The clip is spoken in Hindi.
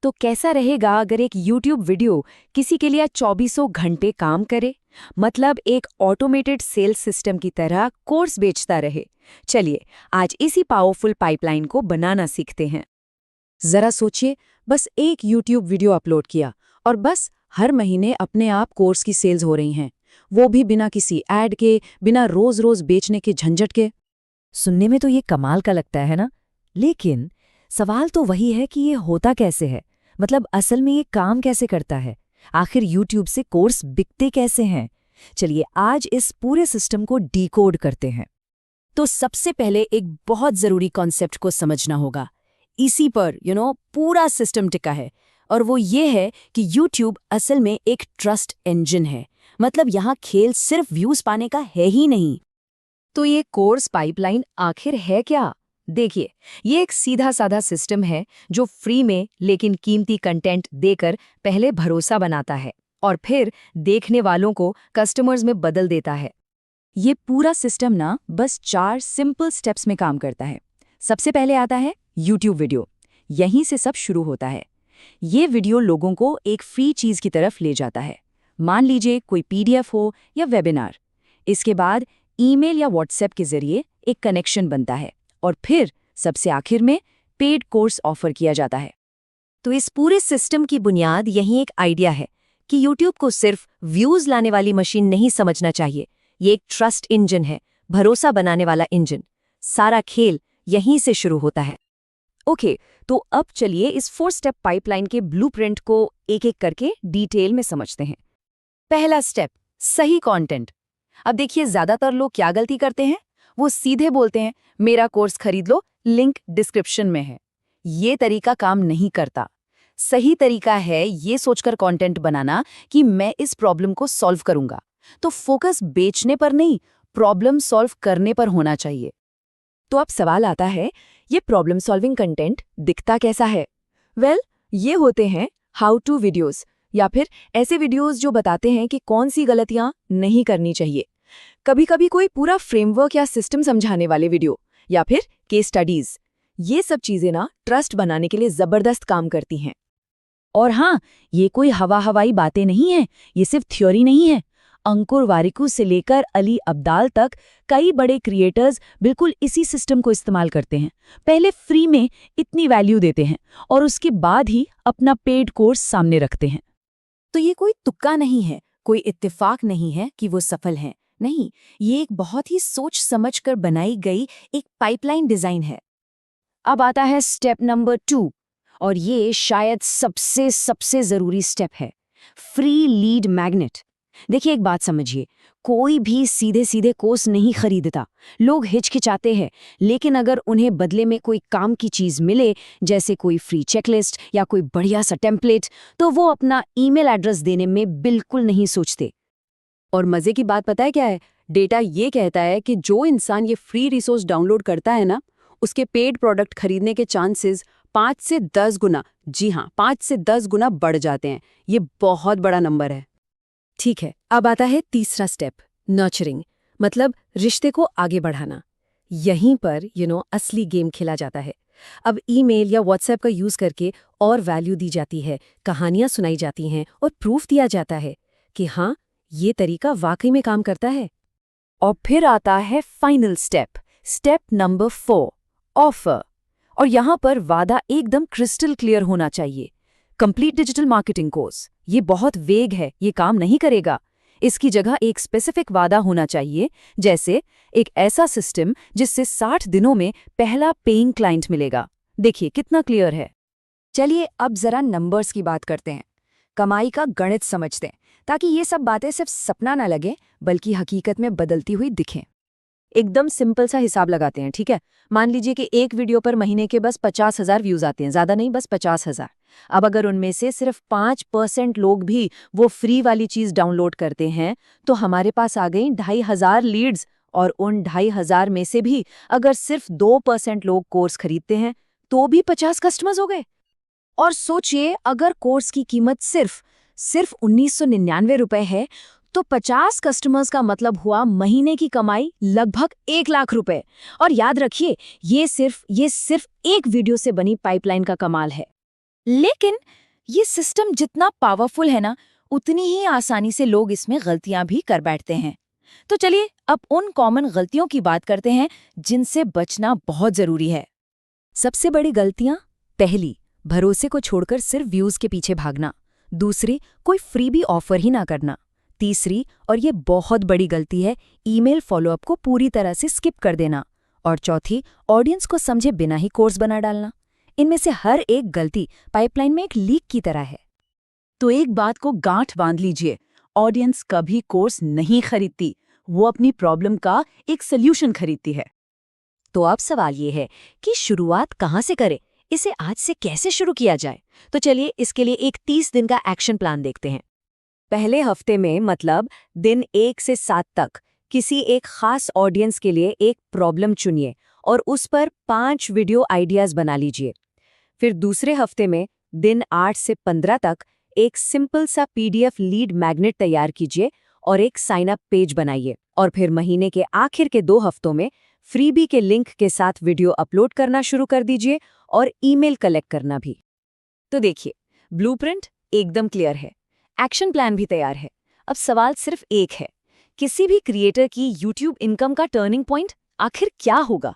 तो कैसा रहेगा अगर एक YouTube वीडियो किसी के लिए 2400 घंटे काम करे? मतलब एक ऑटोमेटेड सेल्स सिस्टम की तरह कोर्स बेचता रहे। चलिए, आज इसी पावरफुल पाइपलाइन को बनाना सीखते हैं। जरा सोचिए, बस एक YouTube वीडियो अपलोड किया और बस हर महीने अपने आप कोर्स की सेल्स हो रही हैं, वो भी बिना किसी ऐड के, बिना रोज-रोज बेचने के झंझट के। सुनने में तो ये कमाल का लगता है ना? लेकिन सवाल तो वही है कि ये होता कैसे है? मतलब असल में ये काम कैसे करता है? आखिर YouTube से कोर्स बिकते कैसे हैं? चलिए आज इस पूरे सिस्टम को डिकोड करते हैं। तो सबसे पहले एक बहुत ज़रूरी कॉन्सेप्ट को समझना होगा। इसी पर पूरा सिस्टम टिका है, और वो ये है कि YouTube असल में एक ट्रस्ट इंजन है। मतलब यहाँ खेल सिर्फ व्यूज पाने का है ही नहीं। तो ये कोर्स पाइपलाइन आखिर है क्या? देखिए, ये एक सीधा साधा सिस्टम है जो फ्री में लेकिन कीमती कंटेंट देकर पहले भरोसा बनाता है और फिर देखने वालों को कस्टमर्स में बदल देता है। ये पूरा सिस्टम ना बस 4 सिंपल स्टेप्स में काम करता है। सबसे पहले आता है YouTube वीडियो। यहीं से सब शुरू होता है। ये वीडियो लोगों को एक फ्री चीज़ की तरफ ले जाता है। मान लीजिए कोई PDF हो या वेबिनार। इसके बाद ईमेल या व्हाट्सएप के जरिए एक कनेक्शन बनता है और फिर सबसे आखिर में पेड कोर्स ऑफर किया जाता है। तो इस पूरे सिस्टम की बुनियाद यही एक आइडिया है कि YouTube को सिर्फ व्यूज लाने वाली मशीन नहीं समझना चाहिए। ये एक ट्रस्ट इंजन है, भरोसा बनाने वाला इंजन। सारा खेल यहीं से शुरू होता है। ओके, तो अब चलिए इस 4 स्टेप पाइपलाइन के ब्लूप्रिंट को एक-एक करके डिटेल में समझते हैं। पहला स्टेप, सही कंटेंट। अब देखिए, ज्यादातर लोग क्या गलती करते हैं? वो सीधे बोलते हैं, मेरा कोर्स खरीद लो, लिंक डिस्क्रिप्शन में है। ये तरीका काम नहीं करता। सही तरीका है ये सोचकर कंटेंट बनाना कि मैं इस प्रॉब्लम को सॉल्व करूंगा। तो फोकस बेचने पर नहीं, प्रॉब्लम सॉल्व करने पर होना चाहिए। तो अब सवाल आता है, ये प्रॉब्लम सॉल्विंग कंटेंट दिखता कैसा है? वेल, ये होते हैं हाउ टू वीडियोस, या फिर ऐसे वीडियोस जो बताते हैं कि कौन सी गलतियां नहीं करनी चाहिए। कभी कभी कोई पूरा फ्रेमवर्क या सिस्टम समझाने वाले वीडियो, या फिर केस स्टडीज। ये सब चीजें ना ट्रस्ट बनाने के लिए जबरदस्त काम करती हैं। और हाँ, ये कोई हवाई बातें नहीं है, ये सिर्फ थ्योरी नहीं है। अंकुर वारिकू से लेकर अली अब्दाल तक कई बड़े क्रिएटर्स बिल्कुल इसी सिस्टम को इस्तेमाल करते हैं। पहले फ्री में इतनी वैल्यू देते हैं और उसके बाद ही अपना पेड कोर्स सामने रखते हैं। तो ये कोई तुक्का नहीं है, कोई इत्तेफाक नहीं है कि वो सफल हैं। नहीं, ये एक बहुत ही सोच समझकर बनाई गई एक पाइपलाइन डिजाइन है। अब आता है स्टेप नंबर 2, और ये शायद सबसे जरूरी स्टेप है, फ्री लीड मैग्नेट। देखिए, एक बात समझिए, कोई भी सीधे सीधे कोर्स नहीं खरीदता। लोग हिचकिचाते हैं, लेकिन अगर उन्हें बदले में कोई काम की चीज मिले, जैसे कोई फ्री चेकलिस्ट या कोई बढ़िया सा टेम्पलेट, तो वो अपना ईमेल एड्रेस देने में बिल्कुल नहीं सोचते। और मजे की बात पता है क्या है? डेटा ये कहता है कि जो इंसान ये फ्री रिसोर्स डाउनलोड करता है ना, उसके पेड प्रोडक्ट खरीदने के चांसेस 5 से 10 गुना, जी हाँ, 5 से 10 गुना बढ़ जाते हैं। ये बहुत बड़ा नंबर है। ठीक है, अब आता है तीसरा स्टेप, नर्चरिंग, मतलब रिश्ते को आगे बढ़ाना। यहीं पर असली गेम खेला जाता है। अब ईमेल या व्हाट्सएप का यूज करके और वैल्यू दी जाती है, कहानियां सुनाई जाती हैं और प्रूफ दिया जाता है कि हाँ, ये तरीका वाकई में काम करता है। और फिर आता है final step, step number 4, offer. और यहाँ पर वादा एकदम क्रिस्टल क्लियर होना चाहिए। कंप्लीट डिजिटल मार्केटिंग कोर्स, ये बहुत वेग है, ये काम नहीं करेगा। इसकी जगह एक स्पेसिफिक वादा होना चाहिए, जैसे एक ऐसा सिस्टम जिससे 60 दिनों में पहला पेइंग क्लाइंट मिलेगा। देखिए कितना क्लियर है। चलिए अब जरा नंबर्स की बात करते हैं, कमाई का गणित समझते हैं, ताकि ये सब बातें सिर्फ सपना न लगे बल्कि हकीकत में बदलती हुई दिखें। एकदम सिंपल सा हिसाब लगाते हैं, ठीक है? मान लीजिए कि एक वीडियो पर महीने के बस 50,000 व्यूज आते हैं, ज्यादा नहीं, बस 50,000। अब अगर उनमें से सिर्फ 5% लोग भी वो फ्री वाली चीज डाउनलोड करते हैं, तो हमारे पास आ गई 2,500 लीड्स। और उन 2,500 में से भी अगर सिर्फ 2% लोग कोर्स खरीदते हैं, तो भी 50 कस्टमर्स हो गए। और सोचिए, अगर कोर्स की कीमत सिर्फ 1,999 रुपए है, तो 50 कस्टमर्स का मतलब हुआ महीने की कमाई लगभग 1 लाख रुपए। और याद रखिए, ये सिर्फ एक वीडियो से बनी पाइपलाइन का कमाल है। लेकिन ये सिस्टम जितना पावरफुल है ना, उतनी ही आसानी से लोग इसमें गलतियां भी कर बैठते हैं। तो चलिए अब उन कॉमन गलतियों की बात करते हैं जिनसे बचना बहुत जरूरी है। सबसे बड़ी गलतियां। पहली, भरोसे को छोड़कर सिर्फ व्यूज के पीछे भागना। दूसरी, कोई फ्रीबी ऑफर ही ना करना। तीसरी, और ये बहुत बड़ी गलती है, ईमेल फॉलोअप को पूरी तरह से स्किप कर देना। और चौथी, ऑडियंस को समझे बिना ही कोर्स बना डालना। इनमें से हर एक गलती पाइपलाइन में एक लीक की तरह है। तो एक बात को गांठ बांध लीजिए, ऑडियंस कभी कोर्स नहीं खरीदती, वो अपनी प्रॉब्लम का एक सल्यूशन खरीदती है। तो अब सवाल ये है कि शुरुआत कहाँ से करें, इसे आज से कैसे शुरू किया जाए। तो चलिए इसके लिए एक 30 दिन का एक्शन प्लान देखते हैं। पहले हफ्ते में, मतलब दिन 1 से 7 तक, किसी एक खास ऑडियंस के लिए एक प्रॉब्लम चुनिए और उस पर 5 वीडियो आइडियाज बना लीजिए। फिर दूसरे हफ्ते में दिन 8 से 15 तक एक सिंपल सा PDF लीड मैग्नेट तैयार कीजिए और एक साइन अप पेज बनाइए। और फिर महीने के आखिर के 2 हफ्तों में फ्रीबी के लिंक के साथ वीडियो अपलोड करना शुरू कर दीजिए और ईमेल कलेक्ट करना भी। तो देखिए, ब्लूप्रिंट एकदम क्लियर है, एक्शन प्लान भी तैयार है। अब सवाल सिर्फ एक है, किसी भी क्रिएटर की YouTube इनकम का टर्निंग पॉइंट आखिर क्या होगा?